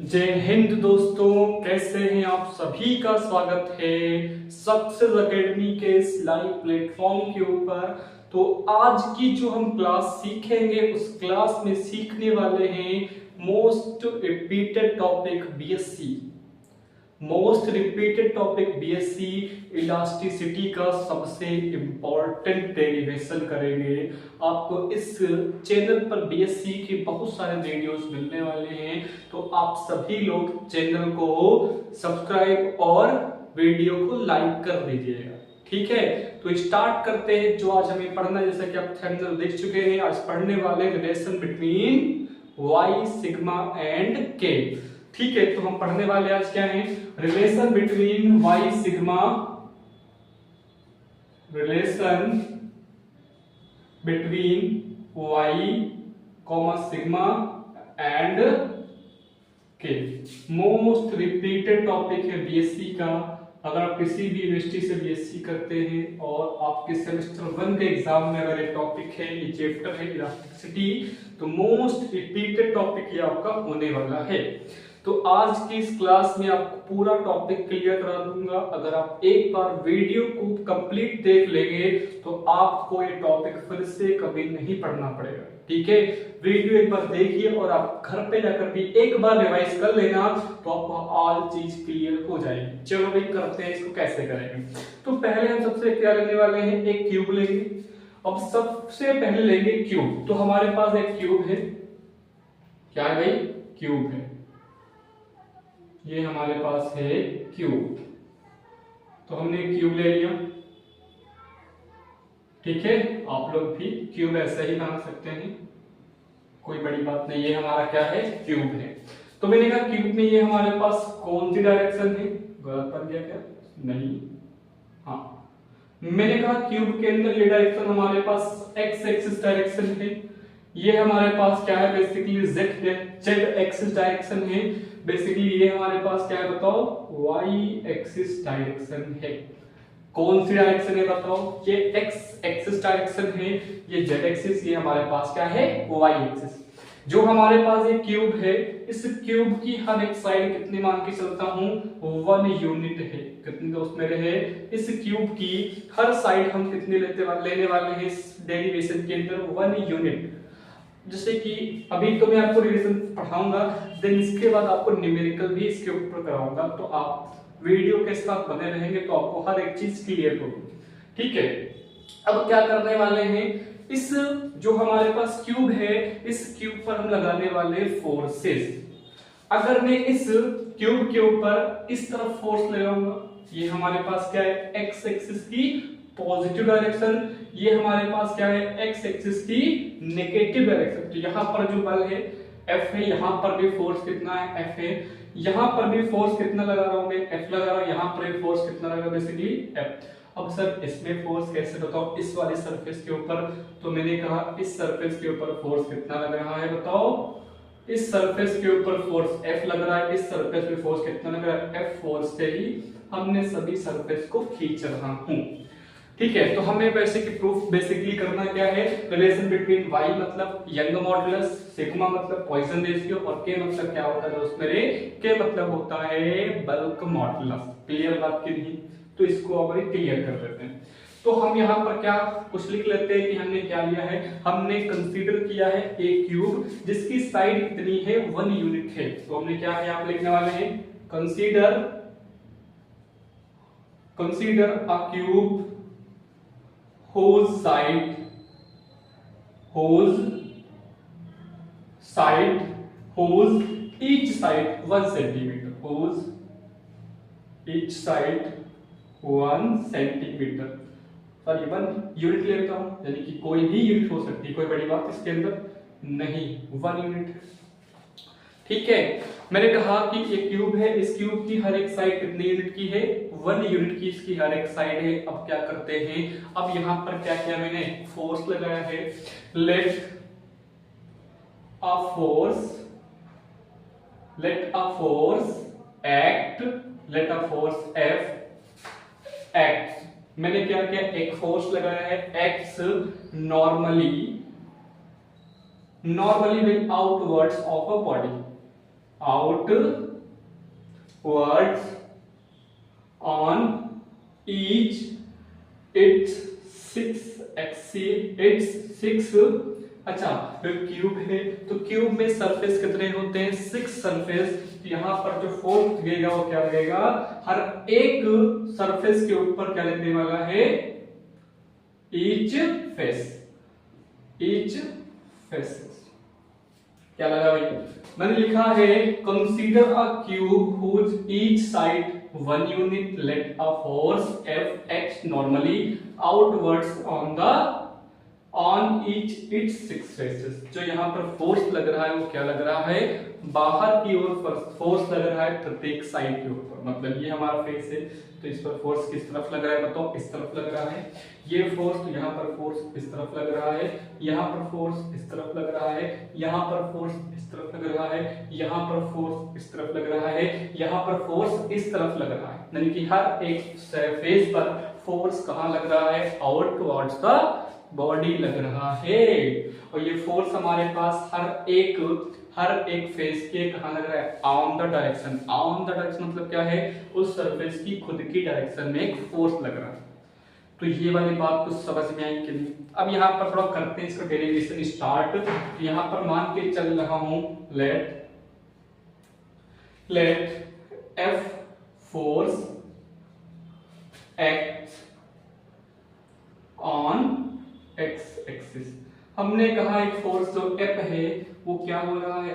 जय हिंद दोस्तों, कैसे हैं आप सभी का स्वागत है सक्सेस एकेडमी के इस लाइव प्लेटफॉर्म के ऊपर। तो आज की जो हम क्लास सीखेंगे उस क्लास में सीखने वाले हैं most repeated topic BSc. Most repeated topic BSc elasticity का सबसे इंपॉर्टेंट डेरिवेशन करेंगे। आपको इस चैनल पर बीएससी के बहुत सारे वीडियोस मिलने वाले हैं, तो आप सभी लोग चैनल को सब्सक्राइब और वीडियो को लाइक कर दीजिएगा। ठीक है, तो स्टार्ट करते हैं जो आज हमें पढ़ना है। जैसा कि आप थंबनेल देख चुके हैं, आज पढ़ने वाले relation between Y sigma and K. ठीक है, तो हम पढ़ने वाले आज क्या है, relation between Y sigma, relation between Y comma sigma and K. Most repeated topic है बीएससी का। अगर आप किसी भी यूनिवर्सिटी से बीएससी करते हैं और आपके सेमेस्टर 1 के एग्जाम में अगर ये टॉपिक है, ये चैप्टर है इलास्टिसिटी, तो मोस्ट रिपीटेड टॉपिक ये आपका होने वाला है। तो आज की इस क्लास में आपको पूरा टॉपिक क्लियर करा दूंगा। अगर आप एक बार वीडियो को कंप्लीट देख लेंगे तो आपको ये टॉपिक फिर से कभी नहीं पढ़ना पड़ेगा। ठीक है, वीडियो एक बार देखिए और आप घर पे जाकर भी एक बार रिवाइज कर लेना, तो आपको ऑल चीज क्लियर हो जाएगी। चलो भाई करते हैं इसको कैसे करेंगे। तो पहले हम सबसे क्या लेने वाले हैं, एक क्यूब लेंगे। अब सबसे पहले लेंगे क्यूब। तो हमारे पास एक क्यूब है, क्या है भाई, क्यूब है। ये हमारे पास है क्यूब, तो हमने क्यूब ले लिया। ठीक है, आप लोग भी क्यूब ऐसा ही बना सकते हैं, कोई बड़ी बात नहीं। ये हमारा क्या है, क्यूब है। तो मैंने कहा क्यूब में ये हमारे पास कौन सी डायरेक्शन है, गलत बन गया क्या, नहीं, हाँ, मैंने कहा क्यूब के अंदर ये डायरेक्शन हमारे पास एक्स एक्सिस डायरेक्शन है। ये हमारे पास क्या है, बेसिकली जेड एक्सिस डायरेक्शन है। बेसिकली ये हमारे पास क्या है बताओ, वाई एक्सिस डायरेक्शन है। कौन सी डायरेक्शन है बताओ, ये एक्स एक्सिस डायरेक्शन है, ये जेड एक्सिस, ये हमारे पास क्या है, वाई एक्सिस। जो हमारे पास ये क्यूब है, इस क्यूब की हर एक साइड कितनी मान के चलता हूं, 1 यूनिट है। कितनी दोस्त मेरे है, इस क्यूब की हर साइड हम कितने लेने वाले हैं इस डेरिवेशन के अंदर, 1 यूनिट। जैसे कि अभी तो मैं आपको रिलेशन पढ़ाऊंगा, देन इसके बाद आपको न्यूमेरिकल भी इसके ऊपर कराऊंगा, तो आप वीडियो के साथ बने रहेंगे तो आपको हर एक चीज क्लियर होगी। ठीक है, अब क्या करने वाले हैं, इस जो हमारे पास क्यूब है, इस क्यूब पर हम लगाने वाले फोर्सेस। अगर मैं इस क्यूब के ऊपर इस तरफ फोर्स लगाऊंगा, ये हमारे पास क्या है, एक्स एक्सिस की पॉजिटिव डायरेक्शन, ये हमारे पास क्या है, एक्स एक्सिस की नेगेटिव डायरेक्शन। तो यहाँ पर जो बल है F है, यहाँ पर भी फोर्स कितना है, F है। यहाँ पर भी फोर्स कितना लगा रहा हूं मैं, F लगा रहा हूं। यहाँ पर भी फोर्स कितना लगा, बेसिकली F। अब सर इसमें फोर्स कैसे बताओ, इस वाले सरफेस के ऊपर, तो मैंने कहा इस सरफेस के ऊपर फोर्स कितना लग रहा है बताओ, इस सरफेस के ऊपर फोर्स F लग रहा है, इस सरफेस पे फोर्स कितना लग रहा है, F फोर्स से ही हमने सभी सरफेस को खींच रहा हूं। ठीक है, तो हमें प्रूफ बेसिकली करना क्या है, रिलेशन बिटवीन y मतलब यंग मॉडुलस, सिग्मा मतलब पॉइसन रेशियो, और k मतलब क्या होता है दोस्त मेरे, k मतलब होता है बल्क मॉडुलस। क्लियर बात की नहीं, तो इसको अब क्लियर कर देते हैं। तो हम यहाँ पर क्या कुछ लिख लेते हैं कि हमने क्या लिया है, हमने कंसीडर किया है एक क्यूब जिसकी साइड कितनी है, 1 यूनिट है। तो हमने क्या है यहाँ पे लिखने वाले हैं, consider a cube whose side each side 1 centimeter, whose each side 1 centimeter, sorry 1 unit ले लेता हूं, यानी कि कोई भी यूनिट हो सकती है, कोई बड़ी बात इसके अंदर नहीं, 1 यूनिट है। ठीक है, मैंने कहा कि एक क्यूब है, इस क्यूब की हर एक साइड कितने यूनिट की है, 1 यूनिट की इसकी हर एक साइड है। अब क्या करते हैं, अब यहां पर क्या किया मैंने, फोर्स लगाया है। Let a force F act. मैंने क्या किया, एक फोर्स लगाया है X normally will outwards of a body. outwards on each its six अच्छा जो क्यूब है तो क्यूब में सरफेस कितने होते हैं 6 सरफेस। यहाँ पर जो फोर्थ लगेगा वो क्या लगेगा, हर एक सरफेस के ऊपर क्या लगने वाला है, ईच फेस क्या लगा भाई, मैंने लिखा है consider a cube whose each side 1 unit, let a force F acts normally outwards on each its 6 faces। जो यहाँ पर फोर्स लग रहा है वो क्या लग रहा है, बाहर की ओर फोर्स लग रहा है प्रत्येक साइड के ऊपर। मतलब ये हमारा फेस है तो इस पर फोर्स किस तरफ लग रहा है बताओ, इस तरफ लग रहा है। ये फोर्स तो यहाँ पर फोर्स इस तरफ लग रहा है, यहाँ पर फोर्स इस तरफ लग रहा है, यहाँ पर फोर्स इस तरफ लग रहा है, यहाँ पर फोर्स इस तरफ लग रहा है, यहाँ पर फोर्स इस तरफ लग रहा है। यानी कि हर एक फेस पर फोर्स कहाँ लग रहा है, आउट टुवर्ड्स द बॉडी लग रहा है। और ये फोर्स हमारे पास हर एक फेस के कहां लग रहा है, on the direction. On the direction मतलब क्या है, उस सरफेस की खुद की डायरेक्शन में एक फोर्स लग रहा है। तो ये वाली बात कुछ समझ में आई कि नहीं। अब यहाँ पर थोड़ा करते हैं इसका डेरिवेशन स्टार्ट। तो यहाँ पर मान के चल रहा हूं let F force act on X axis. हमने कहा एक फोर्स जो F है वो क्या हो रहा है,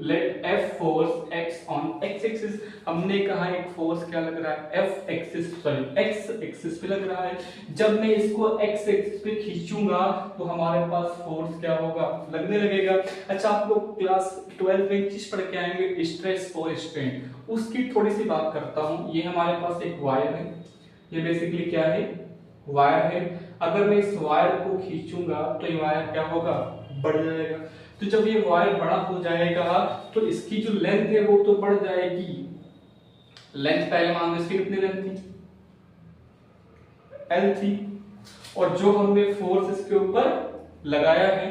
let F force acts on X axis. हमने कहा एक फोर्स क्या लग रहा है, F एक्सिस एक्स एक्सिस पे लग रहा है। जब मैं इसको एक्स एक्सिस पे खींचूंगा तो हमारे पास फोर्स क्या होगा, लगने लगेगा। अच्छा आप लोग क्लास 12 में चीज पढ़ के आएंगे स्ट्रेस और स्ट्रेन, उसकी थोड़ी सी बात करता हूं। ये हमारे पास एक वायर है, ये बेसिकली क्या है, वायर है। अगर मैं इस वायर को खींचूंगा तो ये वायर क्या होगा, बढ़ जाएगा। तो जब ये वायर बड़ा हो जाएगा तो इसकी जो लेंथ है वो तो बढ़ जाएगी। लेंथ पहले मान लो इसकी कितनी लेंथ थी, L थी। और जो हमने फोर्स इसके ऊपर लगाया है,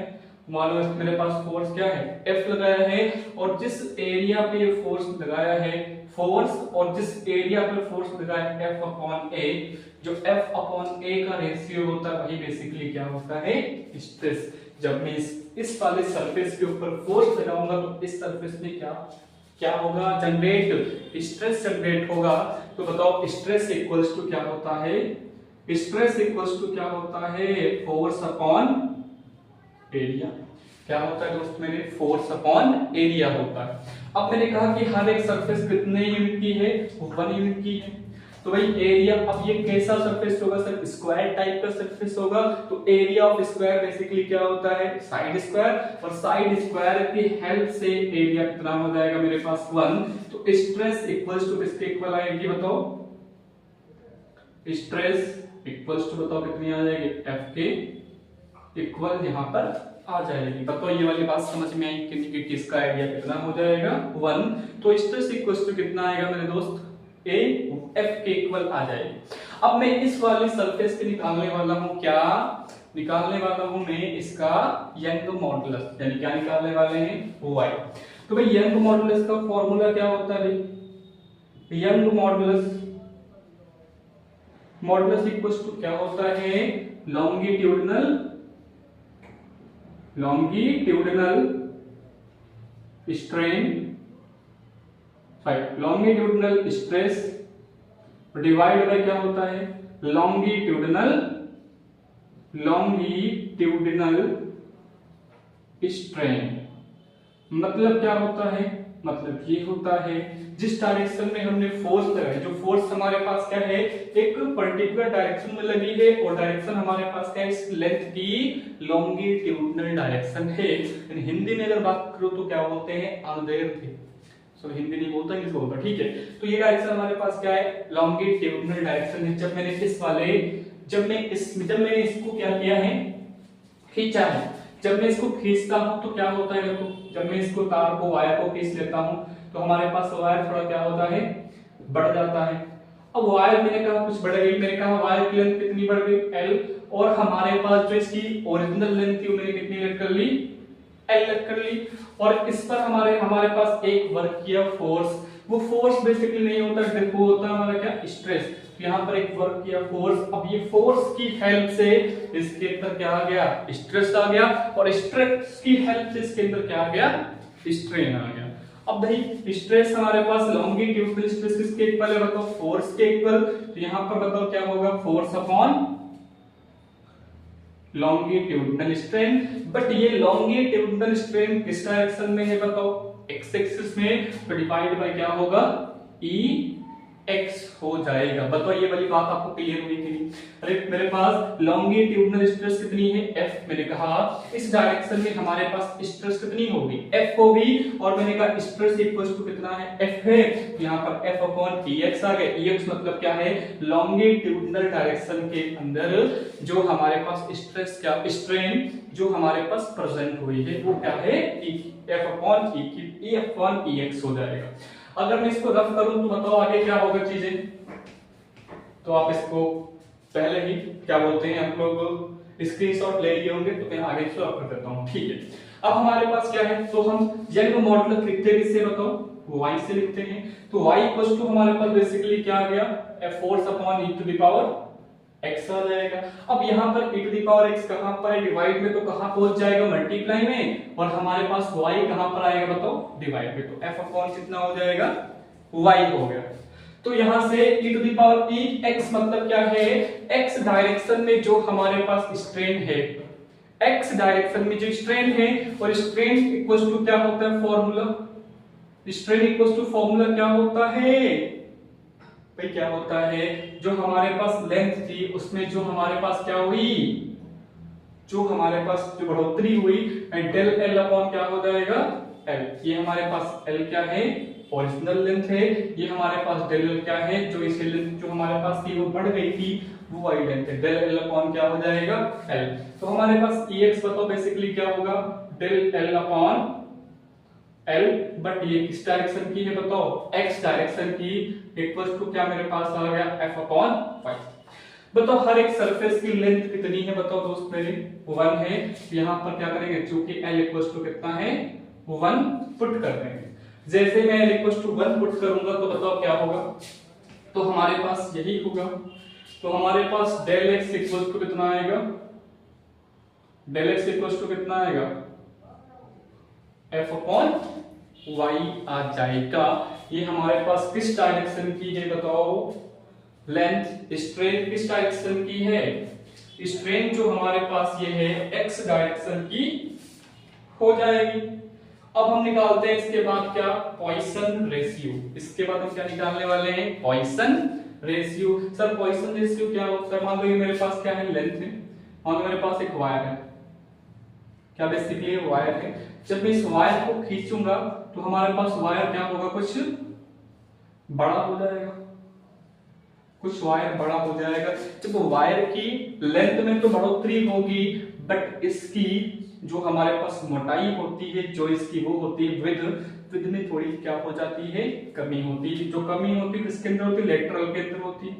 मान लो मेरे पास फोर्स क्या है, F लगाया है। और जिस एरिया पे ये फोर्स लगाया है, फोर्स और जिस एरिया पर फोर्स लगाया है F अपॉन A, जो F अपॉन A का रेशियो होता है वही बेसिकली क्या होता है, स्ट्रेस। जब मैं इस वाले सरफेस के ऊपर फोर्स लगाऊंगा तो इस सरफेस में क्या होगा, जनरेट स्ट्रेस जनरेट होगा। तो बताओ स्ट्रेस इक्वल्स टू क्या होता है, स्ट्रेस इक्वल्स टू क्या होता है, फोर्स अपॉन एरिया। क्या होता है दोस्त मेरे, फोर्स अपॉन एरिया होता है। अब मैंने कहा कि हर एक सरफेस कितने यूनिट की है, 1 यूनिट की है। तो भाई एरिया, अब ये कैसा सरफेस होगा सर, स्क्वायर टाइप का सरफेस होगा। तो एरिया ऑफ स्क्वायर बेसिकली क्या होता है, साइड स्क्वायर। और साइड स्क्वायर की हेल्प से एरिया कितना हो जाएगा मेरे पास 1। तो स्ट्रेस इक्वल्स टू किसके इक्वल आएगी बताओ, स्ट्रेस इक्वल्स टू बताओ कितनी आ जाएगी, F के इक्वल यहाँ पर आ जाएगी। बताओ ये वाली बात समझ में आई कि किसका एरिया कितना हो जाएगा, 1। तो स्ट्रेस इक्वल्स टू कितना आएगा मेरे दोस्त, A F के इक्वल आ जाएगी। अब मैं इस वाली सरफेस पे निकालने वाला हूं, क्या निकालने वाला हूं मैं, इसका यंग मॉडुलस। यानी क्या निकालने वाले हैं, Y। तो भाई यंग मॉडुलस का फॉर्मूला क्या होता है भाई, यंग मॉडुलस इक्वल्स टू क्या होता है, longitudinal strain, longitudinal stress divide by क्या होता है, लॉन्गिट्यूडिनल स्ट्रेन। मतलब क्या होता है, मतलब ये होता है जिस डायरेक्शन में हमने फोर्स लगाई, जो फोर्स हमारे पास क्या है, एक पर्टिकुलर डायरेक्शन में लगी है। और डायरेक्शन हमारे पास क्या है, इस लेंथ की लॉन्गिट्यूडिनल डायरेक्शन है। हिंदी में अगर बात करो तो क्या बोलते हैं, अंधेर थे। सो हिंदी नहीं बोलता, इंग्लिश बोलता, ठीक है। तो ये डायरेक्शन हमारे पास क्या है, लॉन्गिट्यूडिनल डायरेक्शन है। जब मैंने इसको क्या किया है, खींचा है। जब मैं इसको खींचता हूं तो क्या होता है, देखो जब मैं इसको तार को, वायर को खींच लेता हूं तो हमारे पास वायर थोड़ा क्या होता है, बढ़ जाता है। अब वायर मैंने कहा कुछ बढ़ गई, मैंने कहा वायर की लेंथ कितनी बढ़ गई, L। और हमारे पास जो इसकी ओरिजिनल लेंथ थी वो मैंने कितनी लेट कर ली, एल कर ली। और इस पर हमारे पास एक वर्क किया फोर्स, वो फोर्स बेसिकली नहीं होता, वो होता है हमारा क्या, स्ट्रेस। यहाँ पर एक वर्क किया फोर्स, अब ये फोर्स की हेल्प से इसके अंदर क्या आ गया, स्ट्रेस आ गया, और स्ट्रेस की हेल्प से इसके अंदर क्या आ गया, स्ट्रेन आ गया। अब भाई स्ट्रेस हमारे पास लॉन्गिट्यूडनल स्ट्रेस किसके इक्वल है बताओ, फोर्स के इक्वल। तो यहाँ पर बताओ क्या होगा, force upon longitudinal strain. But ये लॉन्गिट्यूडनल स्ट्रेन किस डायरेक्शन में है बताओ, एक्स एक्सिस में, तो डिवाइड बाय क्या होगा, ई एक्स हो जाएगा। बताओ ये वाली बात आपको क्लियर हुई कि नहीं। अरे मेरे पास लॉन्गिट्यूडनल स्ट्रेस कितनी है, एफ। मैंने कहा इस डायरेक्शन में हमारे पास स्ट्रेस कितनी होगी, एफ होगी, और मैंने कहा स्ट्रेस इक्वल टू कितना है, एफ है। यहाँ पर एफ अपॉन ई एक्स आ गया। ई एक्स मतलब क्या है, लॉन्गिट्यूडनल डायरेक्शन के अंदर जो हमारे पास स्ट्रेस क्या, स्ट्रेन जो हमारे पास प्रेजेंट हुई है वो क्या है, एफ अपॉन ई अपॉन ई एक्स हो जाएगा। अगर मैं इसको रफ करूं तो बताओ आगे क्या होगा चीजें। तो आप इसको पहले ही क्या बोलते हैं, हम लोग स्क्रीनशॉट ले लिए होंगे, तो मैं आगे इसको रफ कर देता हूं, ठीक है। अब हमारे पास क्या है, तो हम जेड मॉडुलस लिखते हैं किससे बताओ, y से लिखते हैं। तो y इक्वल टू हमारे पास बेसिकली क्या आ गया, f force upon e to the power x आ जाएगा। अब यहाँ पर e to the power x कहां पर है, डिवाइड में, तो कहां पहुंच जाएगा, मल्टीप्लाई में, और हमारे पास y कहां पर आएगा बताओ, डिवाइड में। तो f अपॉन कितना हो जाएगा, y हो गया। तो यहां से e to the power e x मतलब क्या है, x डायरेक्शन में जो हमारे पास स्ट्रेन है, x डायरेक्शन में जो स्ट्रेन है, और स्ट्रेन इक्वल टू क्या होता है formula, strain equal to formula क्या होता है भाई, क्या होता है, जो हमारे पास लेंथ थी उसमें जो हमारे पास क्या हुई, जो हमारे पास जो बढ़ोतरी हुई, डेल एल अपॉन क्या हो जाएगा, एल। ये हमारे पास एल क्या है, ओरिजिनल लेंथ है, ये हमारे पास डेल एल क्या है, जो इस लेंथ जो हमारे पास थी वो बढ़ गई थी, वो वाई लेंथ है, डेल एल अपॉन क्या हो जाएगा, एल। तो हमारे पास ई एक्स बताओ बेसिकली क्या होगा, del L upon L, but ये किस डायरेक्शन की है बताओ, एक्स डायरेक्शन की, इक्वल टू क्या मेरे पास आ गया, एफ अपॉन वाई। बताओ हर एक सरफेस की लेंथ कितनी है बताओ दोस्त मेरे, 1 है। यहाँ पर क्या करेंगे, चूंकि एल इक्वल टू कितना है, 1 पुट कर देंगे। जैसे मैं एल इक्वल टू 1 पुट करूंगा तो बताओ क्या होगा, तो हमारे पास यही होगा। तो हमारे पास डेल एक्स इक्वल टू कितना आएगा, डेल एक्स इक्वल टू कितना आएगा, एफ अपॉन वाई आ जाएगा। ये हमारे पास किस डायरेक्शन की है बताओ, लेंथ, स्ट्रेन किस डायरेक्शन की है, स्ट्रेन जो हमारे पास ये है एक्स डायरेक्शन की हो जाएगी। अब हम निकालते हैं इसके बाद क्या, पॉइसन रेशियो। इसके बाद हम क्या निकालने वाले हैं, Poisson ratio. Sir Poisson ratio क्या होता है, मान लो ये मेरे पास क्या है, लेंथ है, मान लो मेरे पास एक वायर है, क्या बेसिकली वायर है। जब मैं इस वायर को खींचूंगा तो हमारे पास वायर क्या होगा, कुछ बड़ा हो जाएगा, कुछ वायर बड़ा हो जाएगा। जब वायर की लेंथ में तो बढ़ोतरी होगी, बट इसकी जो हमारे पास मोटाई होती है, जो इसकी वो होती है विड्थ में थोड़ी क्या हो जाती है, कमी होती है। जो कमी होती है किसके अंदर होती है, लेटरल के अंदर होती है।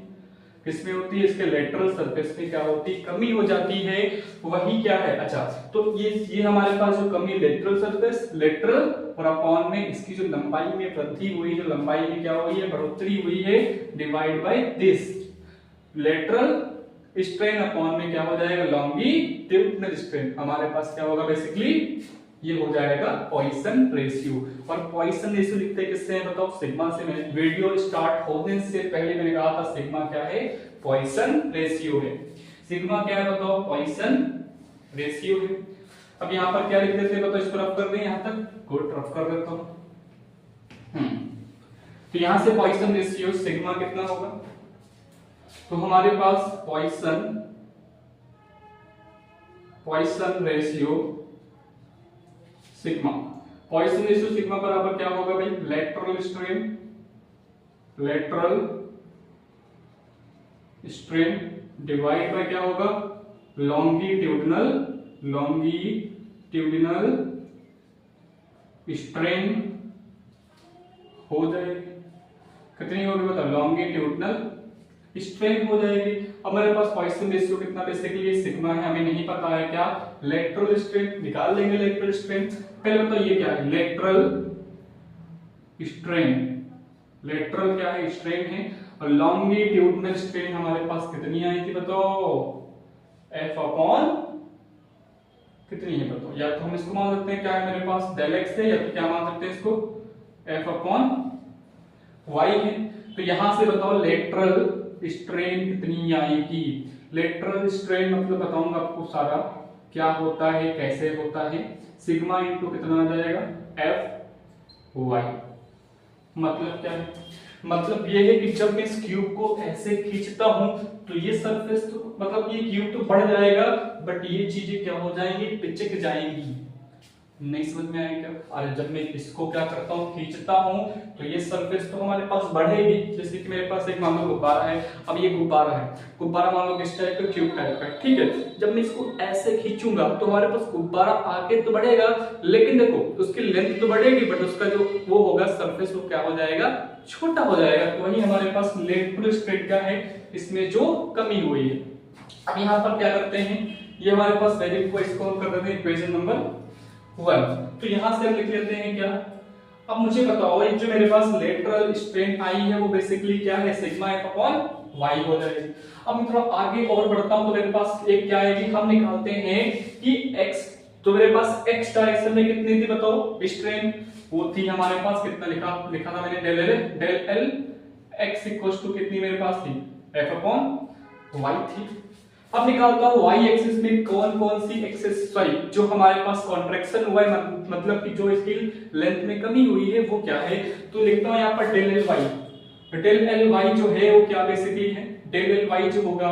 किसमें होती है, इसके लेटरल सरफेस में क्या होती है, कमी हो जाती है। वही क्या है, अच्छा तो ये हमारे पास जो कमी, लेटरल सरफेस, लेटरल, और अपॉन में इसकी जो लंबाई में वृद्धि हुई, जो लंबाई में क्या हुई है, बढ़ोतरी हुई है, divide by this lateral strain upon में क्या हो जाएगा, लॉन्गिट्यूडनल स्ट्रेन। हमारे पास क्या होगा बेसिकली, ये हो जाएगा पॉइसन रेशियो। और पॉइसन रेशियो लिखते हैं किससे है बताओ, सिग्मा से। मैंने वीडियो स्टार्ट होने से पहले मैंने कहा था सिग्मा क्या है, पॉइसन रेशियो है। सिग्मा क्या है बताओ, पॉइसन रेशियो है। अब यहाँ पर क्या लिख देते हैं बताओ, इसको रफ कर दें, यहाँ तक गुड, रफ कर देता हूं। तो यहां से पॉइसन रेशियो सिग्मा कितना होगा, तो हमारे पास Poisson ratio sigma, Poisson ratio sigma बराबर क्या होगा भाई, लेटरल स्ट्रेन डिवाइड बाय क्या होगा, लॉन्गिट्यूडनल स्ट्रेन हो जाएगी। कितनी होगी बताओ, लॉन्गिट्यूडनल स्ट्रेन हो जाएगी। अब मेरे पास पॉइसन रेशियो कितना बेसिकली सिग्मा है, हमें नहीं पता है क्या, लेटरल स्ट्रेन निकाल लेंगे। लेटरल स्ट्रेन पहले बताओ ये क्या है, लेटरल स्ट्रेन, लेटरल क्या है स्ट्रेन है, और लॉन्गिट्यूडनल स्ट्रेन हमारे पास कितनी आई थी बताओ, F अपॉन कितनी है बताओ, या तो हम इसको मान सकते हैं क्या है मेरे पास डेल एक्स है, या तो क्या मान सकते हैं इसको F अपॉन y है। तो यहां से बताओ लेटरल स्ट्रेन कितनी आएगी, लेटरल स्ट्रेन मतलब बताऊंगा आपको सारा क्या होता है कैसे होता है, सिग्मा इंटू कितना आ जाएगा F y। मतलब क्या है, मतलब ये है कि जब मैं इस क्यूब को ऐसे खींचता हूं तो ये सरफेस तो मतलब ये क्यूब तो बढ़ जाएगा, बट ये चीजें क्या हो जाएंगी, पिचक जाएंगी। नहीं समझ में आएगा। और जब मैं इसको क्या करता हूँ खींचता हूँ तो ये सरफेस तो हमारे पास बढ़ेगी। जैसे कि मेरे पास एक मान लो गुब्बारा है, अब ये गुब्बारा है, गुब्बारा मान लो किस टाइप का, क्यूब टाइप का, ठीक है। जब मैं इसको ऐसे खींचूंगा तो हमारे पास गुब्बारा आगे तो बढ़ेगा, लेकिन देखो उसकी लेंथ तो बढ़ेगी, बट उसका जो वो होगा सरफेस वो क्या हो जाएगा, छोटा हो जाएगा। तो वही हमारे पास लेटरल स्ट्रेन क्या है, इसमें जो कमी हुई है। अब यहाँ पर क्या करते हैं, ये हमारे पास वैल्यू को इसको हम कर देते हैं इक्वेशन नंबर 1। तो यहां से हम लिख लेते हैं क्या, अब मुझे बताओ ये जो मेरे पास लेटरल स्ट्रेन आई है वो बेसिकली क्या है, सिग्मा F अपॉन y हो जाएगी। अब मैं थोड़ा आगे और बढ़ता हूं तो मेरे पास एक क्या आएगी, हम निकालते हैं कि x, तो मेरे पास x डायरेक्शन में कितनी थी बताओ स्ट्रेन, वो थी हमारे पास कितना लिखा था मैंने del L x equals to कितनी मेरे पास थी F अपॉन y थी। अब निकालता हूं y एक्सिस में कौन कौन सी एक्सिस, सॉरी जो हमारे पास कॉन्ट्रैक्शन हुआ है मतलब कि जो इसकी लेंथ में कमी हुई है वो क्या है, तो लिखता हूं यहां पर del L Y. Del L Y जो है वो क्या बेसिकली है, डेल एल वाई जो होगा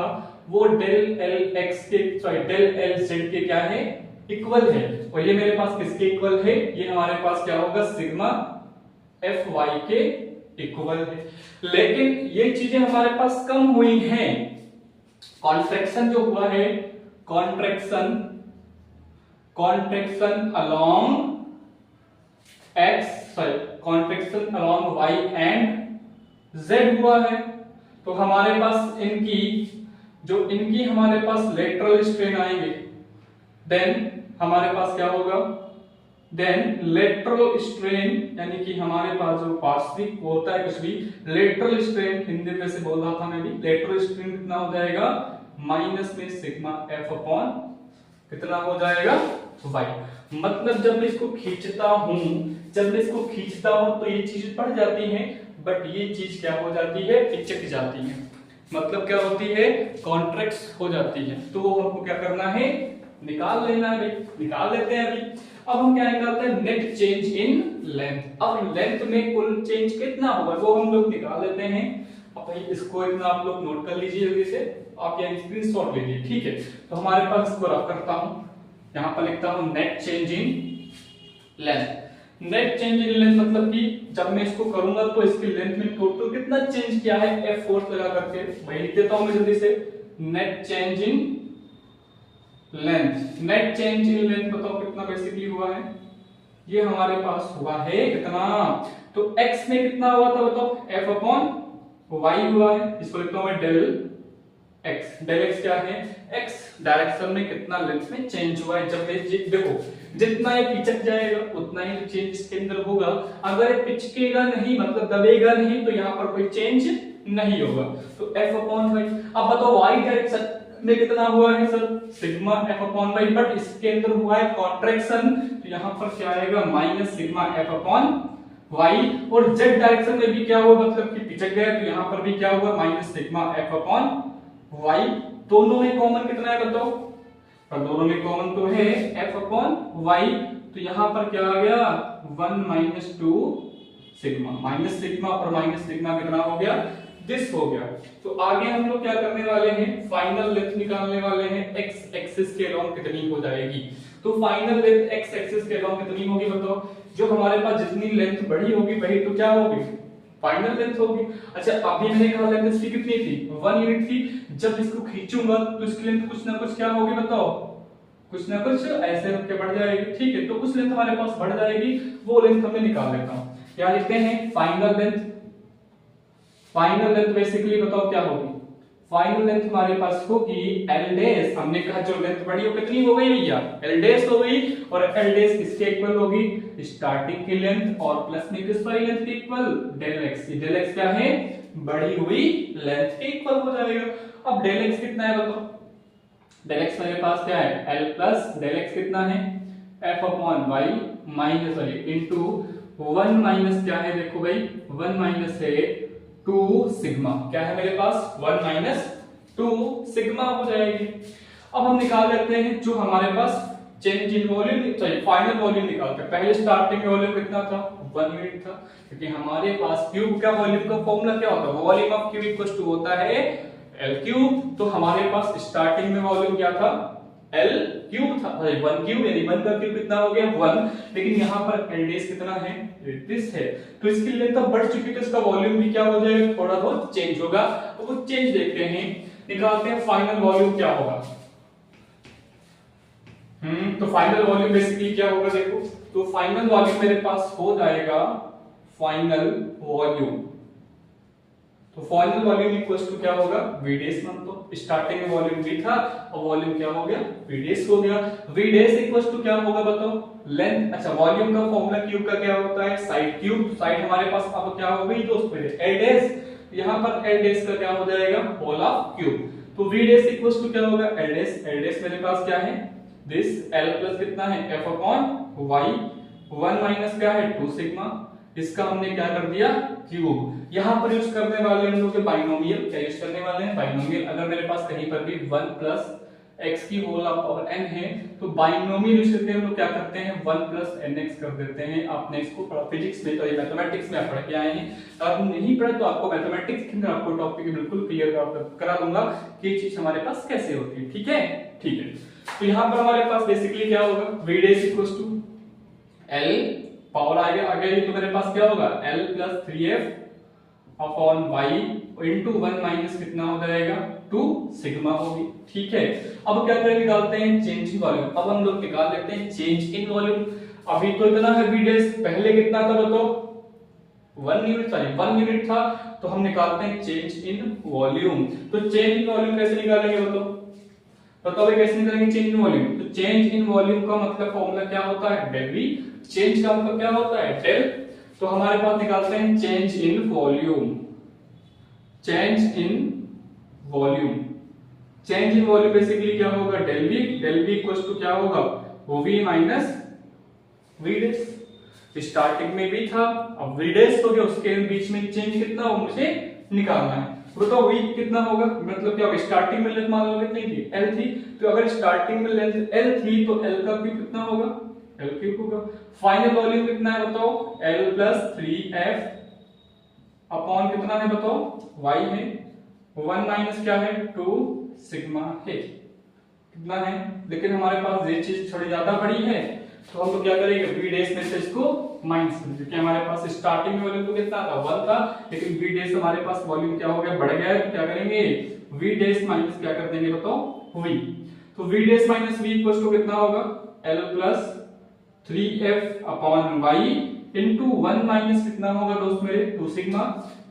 वो डेल एल एक्स के सॉरी डेल एल जेड के क्या है इक्वल है, और ये मेरे पास किसके इक्वल है, ये हमारे पास क्या होगा सिग्मा एफ वाई के इक्वल है। लेकिन ये चीजें हमारे पास कम हुई हैं, कॉन्ट्रैक्शन जो हुआ है, contraction along contraction along y and z हुआ है। तो हमारे पास इनकी हमारे पास लेटरल स्ट्रेन आएंगे, देन हमारे पास क्या होगा, देन लेटरल स्ट्रेन यानी कि हमारे पास जो पार्श्विक होता है कुछ भी, लेटरल स्ट्रेन हिंदी में से बोल रहा था मैं भी, लेटरल स्ट्रेन कितना हो जाएगा माइनस में सिग्मा एफ अपॉन कितना हो जाएगा y। मतलब जब मैं इसको खींचता हूं तो ये चीज बढ़ जाती है, बट ये चीज क्या हो जाती है, पिचक जाती है। मतलब क्या होती है, कॉन्ट्रैक्ट हो जाती है। तो हमको क्या करना है, निकाल लेना है भाई, निकाल लेते हैं अभी। अब हम क्या निकालते हैं, नेट चेंज इन लेंथ। अब लेंथ में कुल चेंज कितना होगा वो हम लोग निकाल लेते हैं। अब भाई इसको इतना आप लोग नोट कर लीजिए जल्दी से, आप यहाँ स्क्रीनशॉट लीजिए, ठीक है। तो हमारे पास इसको रफ करता हूं, यहाँ पर लिखता हूं net change in length. Net change in length मतलब कि जब मैं इसको करूंगा तो इसकी लेंथ में टोटल कितना चेंज किया है, F फोर्स लगा करके वही लिख देता हूं मैं जल्दी से, net change in length. Net change in length बताओ कितना बेसिकली हुआ है, ये हमारे पास हुआ है कितना, तो x में कितना हुआ था बताओ, F अपॉन y हुआ है, इसको लिखता हूं मैं डेल x। डेल x क्या है, x डायरेक्शन में कितना लेंथ में चेंज हुआ है। जब देखो जितना ये पिचक जाएगा उतना ही तो चेंज इसके अंदर होगा, अगर ये पिचकेगा नहीं मतलब दबेगा नहीं तो यहाँ पर कोई चेंज नहीं होगा। तो F अपॉन y, अब बताओ y डायरेक्शन में कितना हुआ है sir, sigma F upon y, but इसके अंदर हुआ है कॉन्ट्रैक्शन, तो यहाँ पर क्या आएगा minus sigma F upon y। और z डायरेक्शन में भी क्या हुआ, मतलब कि पिचक गया, तो यहाँ पर भी क्या हुआ minus sigma F upon y। दोनों में कॉमन कितना है बताओ, और दोनों में कॉमन तो है F अपॉन y, तो यहाँ पर क्या आ गया 1 माइनस 2 सिग्मा, माइनस सिग्मा और माइनस सिग्मा कितना हो गया, दिस हो गया। तो आगे हम लोग क्या करने वाले हैं, फाइनल लेंथ निकालने वाले हैं, x एक्सिस के अलोंग कितनी हो जाएगी। तो फाइनल लेंथ x एक्सिस के अलोंग कितनी होगी बताओ, जो हमारे पास जितनी लेंथ बड़ी होगी वही तो क्या होगी, फाइनल लेंथ होगी। अच्छा अभी मैंने कहा लेंथ इसकी कितनी थी, 1 यूनिट थी। जब इसको खींचूंगा तो इसकी लेंथ कुछ ना कुछ क्या होगी बताओ, कुछ ना कुछ ऐसे रख के बढ़ जाएगी, ठीक है। तो कुछ लेंथ हमारे पास बढ़ जाएगी, वो लेंथ हमें निकाल लेता हूं। क्या लिखते हैं final length, final length basically बताओ क्या होगी, फाइनल लेंथ हमारे पास होगी एल डैश, हमने कहा जो लेंथ बढ़ी वो कितनी हो गई भैया, एल डैश हो गई, और एल डैश किसके इक्वल होगी, स्टार्टिंग की लेंथ और प्लस में किस वाली लेंथ के इक्वल, डेल एक्स। डेल एक्स क्या है, बढ़ी हुई लेंथ के इक्वल हो जाएगा। अब डेल एक्स कितना है बताओ, डेल एक्स मेरे पास क्या है, एल प्लस डेल एक्स कितना है, F upon Y minus sorry into 1 minus क्या है, देखो भाई 1 माइनस है 2 सिग्मा, क्या है मेरे पास 1 माइनस 2 सिग्मा हो जाएगी। अब हम निकाल लेते हैं जो हमारे पास change in volume, sorry final volume निकालते हैं। पहले स्टार्टिंग वॉल्यूम कितना था, 1 यूनिट था, क्योंकि हमारे पास क्यूब का वॉल्यूम का फॉर्मूला क्या होता है, volume of cube equals to होता है एल क्यूब। तो हमारे पास स्टार्टिंग में वॉल्यूम क्या था, एल क्यूब था, 1 क्यूब, यानी 1 का क्यूब कितना हो गया 1, लेकिन यहाँ पर एल डैश कितना है 33 है, तो इसकी लेंथ अब बढ़ चुकी है, तो इसका वॉल्यूम भी क्या हो जाएगा, थोड़ा बहुत चेंज होगा। तो वो चेंज देखते हैं, निकालते हैं फाइनल वॉल्यूम क्या होगा। तो फाइनल वॉल्यूम बेसिकली क्या होगा देखो, तो फाइनल वॉल्यूम मेरे पास हो जाएगा फाइनल वॉल्यूम, तो फाइनल वॉल्यूम इक्वल्स टू क्या होगा, वी डैश, मान तो स्टार्टिंग में वॉल्यूम वी था और वॉल्यूम क्या हो गया, वी डैश हो गया। वी डैश इक्वल्स टू क्या होगा बताओ, लेंथ, अच्छा वॉल्यूम का फॉर्मूला क्यूब का क्या होता है, साइड क्यूब, साइड हमारे पास अब क्या हो गई दोस्त एल डैश, यहाँ पर एल डैश का क्या हो जाएगा, होल ऑफ क्यूब। तो वी डैश इक्वल्स टू क्या होगा, एल डैश, एल डैश मेरे पास क्या है, दिस एल प्लस कितना है, एफ अपॉन वाई, 1 माइनस क्या है 2 सिग्मा, इसका हमने क्या कर दिया क्यूब। यहां पर यूज करने वाले हम लोग बाइनोमियल, क्या यूज करने वाले हैं बाइनोमियल। अगर मेरे पास कहीं पर भी 1 प्लस x की होल पावर n है तो बाइनोमियल यूज करके हम लोग क्या करते हैं 1 प्लस nx कर देते हैं। आपने इसको पढ़ा फिजिक्स में, तो ये मैथमेटिक्स में पढ़ के आए हैं, अगर नहीं पढ़े तो आपको मैथमेटिक्स के अंदर आपको टॉपिक बिल्कुल क्लियर करा दूंगा कि ये चीज हमारे पास कैसे होती है। ठीक है, ठीक है। तो यहाँ पर हमारे पास बेसिकली क्या होगा, v dash equals to l power आ गया, तो मेरे पास क्या होगा l plus 3f upon y into 1 minus कितना हो जाएगा 2 सिग्मा होगी। ठीक है, अब क्या करेंगे, निकालते हैं चेंज इन वॉल्यूम। अब हम लोग निकाल लेते हैं चेंज इन वॉल्यूम। अभी तो इतना है v डैश, पहले कितना था बताओ 1 यूनिट, सॉरी 1 यूनिट था, तो हम निकालते हैं चेंज इन वॉल्यूम। तो चेंज इन वॉल्यूम कैसे निकालेंगे बताओ भाई, कैसे निकालेंगे चेंज इन वॉल्यूम। तो चेंज इन वॉल्यूम का मतलब फॉर्मूला क्या होता है, डेल वी, चेंज का मतलब क्या होता है डेल। तो हमारे पास निकालते हैं change in volume, change in volume, change in volume basically क्या होगा del V, del V equals to क्या होगा वो V minus V dash, starting में भी था अब वी डैश हो गया, उसके बीच में चेंज कितना हो मुझे निकालना है। बताओ v कितना होगा, मतलब क्या होगा, स्टार्टिंग में लेंथ मान लो कितनी थी l थी, तो अगर स्टार्टिंग में लेंथ l थी तो l का क्यूब कितना होगा, l क्यूब होगा। फाइनल वॉल्यूम कितना है बताओ, l प्लस 3f अपॉन कितना है बताओ y है, 1 माइनस क्या है 2 सिग्मा है, कितना है, लेकिन हमारे पास ये चीज थोड़ी ज्यादा बड़ी है, तो हम लोग क्या करेंगे v डैश में से इसको माइनस, क्योंकि हमारे पास स्टार्टिंग में वॉल्यूम तो कितना था 1 था, लेकिन v डैश हमारे पास वॉल्यूम क्या हो गया बढ़ गया है, तो क्या करेंगे v डैश माइनस क्या कर देंगे बताओ v। तो v dash minus v equals to कितना होगा l plus 3f upon y into 1 minus कितना होगा दोस्त मेरे 2 सिग्मा,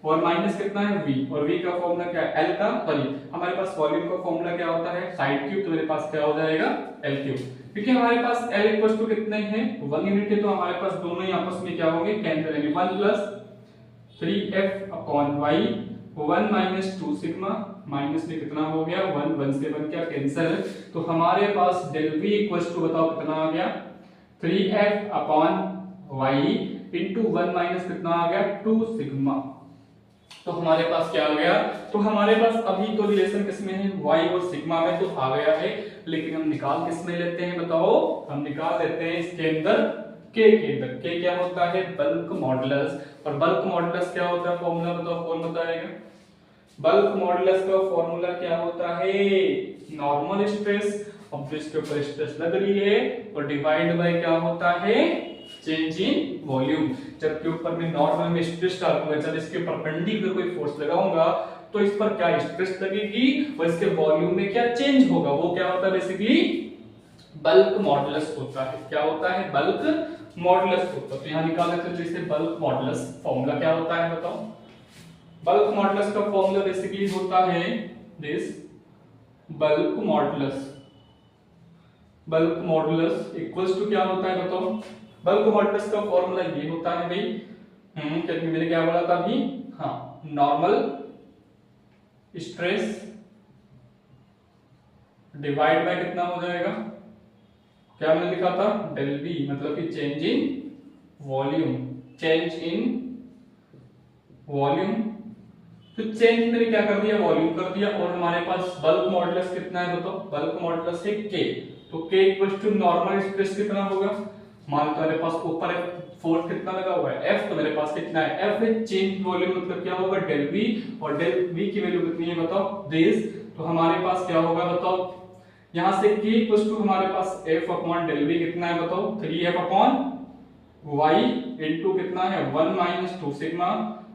और माइनस कितना है v, और v का फॉर्मूला क्या है l का, सॉरी हमारे पास वॉल्यूम का फॉर्मूला क्या होता है साइड क्यूब, तो मेरे पास क्या हो जाएगा l क्यूब, क्योंकि हमारे पास l इक्वल्स टू कितने हैं 1 यूनिट है, तो हमारे पास दोनों ही आपस में क्या होंगे कैंसिल, यानी 1 plus 3f upon y 1 minus 2 sigma, minus में कितना हो गया 1, 1 से 1 क्या कैंसिल, तो हमारे पास डेल v इक्वल्स टू बताओ कितना आ गया 3f upon y into 1 minus कितना आ गया 2 सिग्मा। तो हमारे पास क्या आ गया, तो हमारे पास अभी तो रिलेशन किसमें है y और सिग्मा में तो आ गया है, लेकिन हम निकाल किस में लेते हैं बताओ, हम निकाल लेते हैं इसके अंदर k के अंदर। k क्या होता है बल्क मॉडुलस, और बल्क मॉडुलस क्या होता है फॉर्मूला बताओ, कौन बताएगा, बल्क मॉडुलस का फॉर्मूला क्या होता है नॉर्मल स्ट्रेस, अब जो इसके ऊपर स्ट्रेस लग रही है और डिवाइड बाय क्या होता है चेंज इन वॉल्यूम। जब के ऊपर में नॉर्मल में स्ट्रेस डालूंगा, जब इसके परपेंडिकुलर कोई फोर्स लगाऊंगा तो इस पर क्या स्ट्रेस लगेगी और इसके वॉल्यूम में क्या चेंज होगा, वो क्या होता है बेसिकली बल्क मॉडुलस होता है। क्या होता है बल्क मॉडुलस होता है। तो यहाँ निकाल लेते हैं जैसे बल्क मॉडुलस फॉर्मूला क्या होता है बताओ, बल्क मॉडुलस का फॉर्मूला बेसिकली होता है this bulk modulus. Bulk modulus equals to क्या होता है बताओ? बल्क मॉडुलस का फॉर्मूला ये होता है भाई, क्योंकि मैंने क्या बोला था अभी, हाँ, नॉर्मल स्ट्रेस डिवाइड बाय कितना हो जाएगा, क्या मैंने लिखा था, डेल बी, मतलब कि change in volume. Change in volume, तो चेंज मैंने क्या कर दिया, वॉल्यूम कर दिया। और हमारे पास बल्क मॉडुलस कितना है बताओ? बल्क मॉडुलस है के, तो के इक्वल्स टू नॉर्मल स्ट्रेस कितना होगा, मान लो मेरे पास ऊपर फोर्स कितना लगा हुआ है एफ, तो मेरे पास कितना है एफ है। चेंज वॉल्यूम मतलब क्या होगा, डेल वी, और डेल वी की वैल्यू कितनी है बताओ, दिस। तो हमारे पास क्या होगा बताओ, यहां से के इक्वल्स टू हमारे पास एफ अपॉन डेल वी कितना है बताओ, 3f अपॉन y इनटू कितना है 1 माइनस 2 सिग्मा।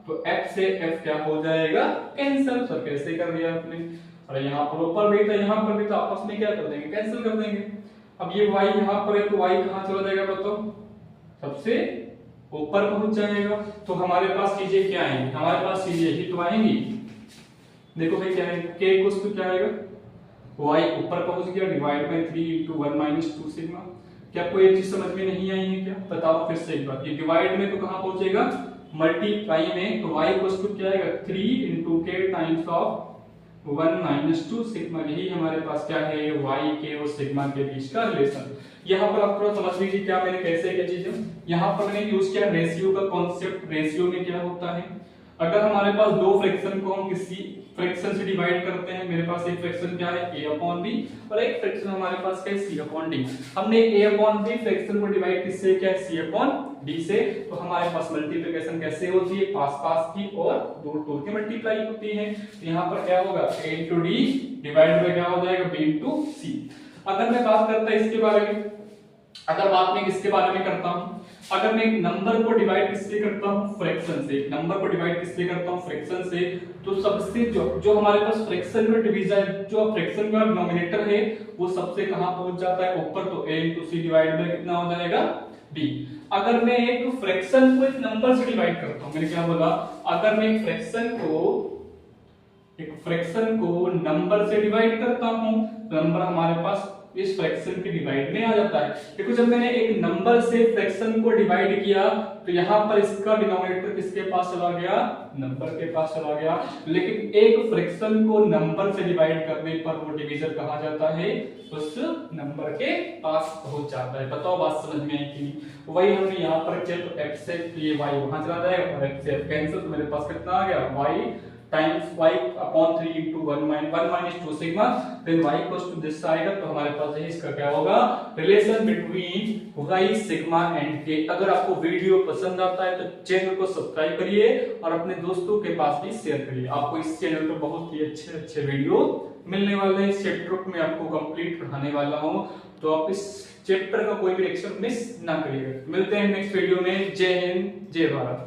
तो f से f क्या हो जाएगा, कैंसिल। सर कैसे कर दिया आपने, अरे यहाँ पर ऊपर भी था यहाँ पर भी था, आपस में क्या कर देंगे, कैंसिल कर देंगे। अब ये y यहाँ पर है तो y कहाँ चला जाएगा बताओ, सबसे ऊपर पहुंच जाएगा। तो हमारे पास चीजें क्या आएंगी, हमारे पास चीजें ही तो आएंगी। देखो भाई क्या है, k इक्वल्स टू क्या आएगा, y ऊपर पहुंच गया divide by 3 into 1 minus 2 sigma. क्या आपको ये चीज समझ में नहीं आई है क्या, बताओ फिर से एक बार। ये डिवाइड में तो कहां पहुंचेगा, मल्टीप्लाई में, तो y इक्वल्स टू क्या आएगा, 3 into k times of 1 minus 2 sigma. यही हमारे पास क्या है, y के और सिग्मा के बीच का रिलेशन। यहाँ पर आप थोड़ा समझ लीजिए क्या मैंने कैसे क्या चीजें, यहाँ पर मैंने यूज किया रेशियो का कॉन्सेप्ट। रेशियो में क्या होता है, अगर हमारे पास दो फ्रैक्शन को हम किसी फ्रैक्शन से डिवाइड करते हैं, मेरे पास एक फ्रैक्शन क्या है a अपॉन b, और एक फ्रैक्शन हमारे पास क्या है c अपॉन d। हमने a अपॉन b फ्रैक्शन को डिवाइड किससे किया है, c अपॉन d से। तो हमारे पास मल्टीप्लिकेशन कैसे होती है, पास पास की और दूर दूर की मल्टीप्लाई होती है। तो यहाँ पर क्या होगा, a into d divide by क्या हो जाएगा, b into c। अगर मैं बात करता है इसके बारे में, अगर बात मैं किसके बारे में करता हूं, अगर मैं एक नंबर को डिवाइड किससे करता हूं, फ्रैक्शन से। एक नंबर को डिवाइड किससे करता हूं, फ्रैक्शन से। तो सबसे जो हमारे पास फ्रैक्शन में डिवीजन, जो फ्रैक्शन का डिनोमिनेटर है वो सबसे कहां पहुंच जाता है, ऊपर। तो a into c divide by कितना हो जाएगा, b। अगर मैं एक फ्रैक्शन को एक नंबर से डिवाइड करता हूं, मैंने क्या बोला, अगर मैं एक फ्रैक्शन को नंबर से डिवाइड करता हूं, नंबर हमारे पास इस फ्रैक्शन के डिवाइड में आ जाता है। देखो जब मैंने एक नंबर से फ्रैक्शन को डिवाइड किया तो यहाँ पर इसका डिनोमिनेटर किसके पास चला गया, नंबर के पास चला गया। लेकिन एक फ्रैक्शन को नंबर से डिवाइड करने पर वो डिवीजन कहा जाता है, उस नंबर के पास पहुंच जाता है। बताओ बात समझ में आई कि नहीं। वही हमने यहाँ पर किया, तो x से ये y वहां चला जाएगा और x से f कैंसिल, तो मेरे पास कितना आ गया, y times y upon 3 into 1 minus 2 sigma, then y equals to this आएगा। तो हमारे पास है इसका क्या होगा, relation between y sigma and k। अगर आपको वीडियो पसंद आता है तो चैनल को सब्सक्राइब करिए और अपने दोस्तों के पास भी शेयर करिए। आपको इस चैनल पर बहुत ही अच्छे अच्छे वीडियो मिलने वाले हैं। इस चैप्टर में आपको कंप्लीट पढ़ाने वाला हूं, तो आप इस चैप्टर का कोई भी लेक्चर मिस ना करिएगा। मिलते हैं नेक्स्ट वीडियो में। जय हिंद, जय भारत।